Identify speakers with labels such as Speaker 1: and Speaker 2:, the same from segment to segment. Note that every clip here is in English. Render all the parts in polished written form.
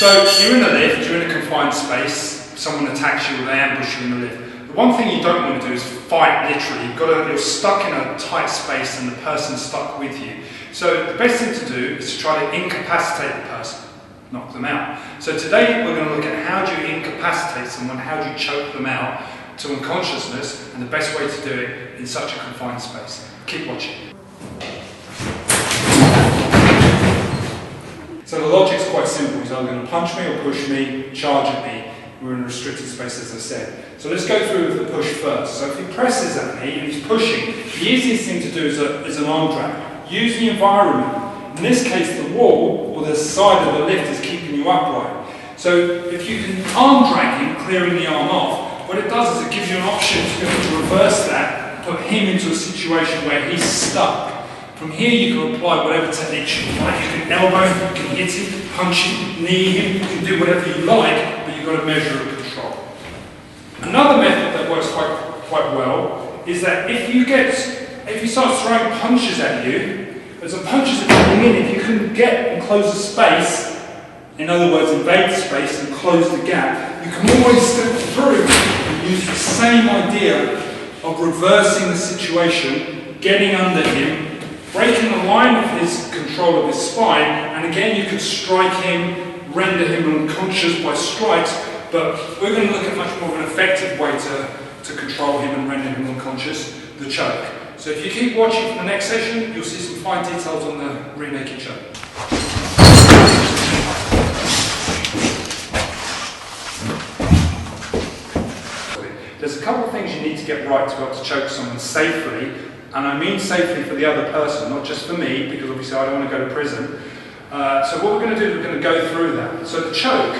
Speaker 1: So you're in the lift, you're in a confined space, someone attacks you or they ambush you in the lift. The one thing you don't want to do is fight literally. You're stuck in a tight space and the person's stuck with you. So the best thing to do is to try to incapacitate the person, knock them out. So today we're going to look at how do you incapacitate someone, how do you choke them out to unconsciousness, and the best way to do it in such a confined space. Keep watching. So the logic's quite simple. He's either going to punch me or push me, charge at me. We're in a restricted space, as I said. So let's go through with the push first. So if he presses at me and he's pushing, the easiest thing to do is an arm drag. Use the environment. In this case, the wall or the side of the lift is keeping you upright. So if you can arm drag him, clearing the arm off, what it does is it gives you an option to reverse that, put him into a situation where he's stuck. From here you can apply whatever technique you like. You can elbow him, you can hit him, punch him, knee him, you can do whatever you like, but you've got a measure of control. Another method that works quite well is that if he starts throwing punches at you, as the punches are coming in, if you can get and close the space, in other words invade the space and close the gap, you can always step through and use the same idea of reversing the situation, getting under him, breaking the line of his control of his spine, and again you can strike him, render him unconscious by strikes, but we're going to look at much more of an effective way to control him and render him unconscious, the choke. So if you keep watching for the next session, you'll see some fine details on the rear naked choke. There's a couple of things you need to get right to be able to choke someone safely. And I mean safely for the other person, not just for me, because obviously I don't want to go to prison. So what we're going to do is we're going to go through that. So the choke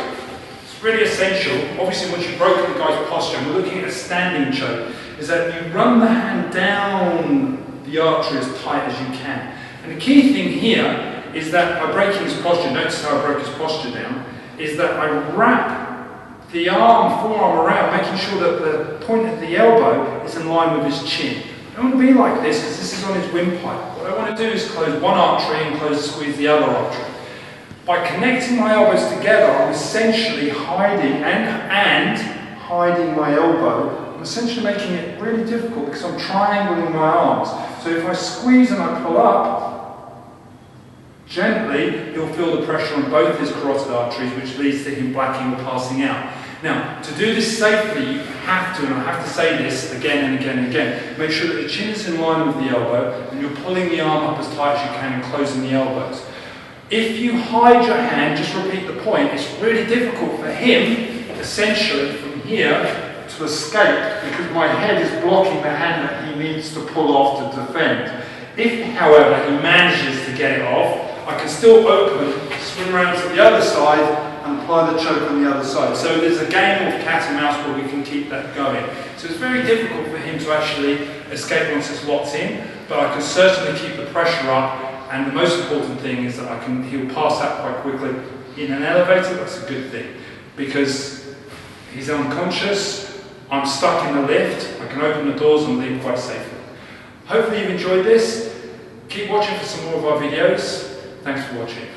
Speaker 1: is really essential. Obviously once you've broken the guy's posture, and we're looking at a standing choke, is that you run the hand down the artery as tight as you can. And the key thing here is that by breaking his posture, notice how I broke his posture down, is that I wrap the forearm around, making sure that the point of the elbow is in line with his chin. I don't want to be like this because this is on his windpipe. What I want to do is close one artery and squeeze the other artery. By connecting my elbows together, I'm essentially hiding and hiding my elbow. I'm essentially making it really difficult because I'm triangling my arms. So if I squeeze and I pull up, gently, he'll feel the pressure on both his carotid arteries, which leads to him blacking or passing out. Now, to do this safely, you have to, and I have to say this again and again and again, make sure that the chin is in line with the elbow and you're pulling the arm up as tight as you can and closing the elbows. If you hide your hand, just repeat the point, it's really difficult for him, essentially, from here to escape because my head is blocking the hand that he needs to pull off to defend. If, however, he manages to get it off, I can still open, swing around to the other side, and apply the choke on the other side. So there's a game of cat and mouse where we can keep that going. So it's very difficult for him to actually escape once it's locked in, but I can certainly keep the pressure up, and the most important thing is that he'll pass out quite quickly. In an elevator, that's a good thing, because he's unconscious, I'm stuck in the lift, I can open the doors and leave quite safely. Hopefully you've enjoyed this. Keep watching for some more of our videos. Thanks for watching.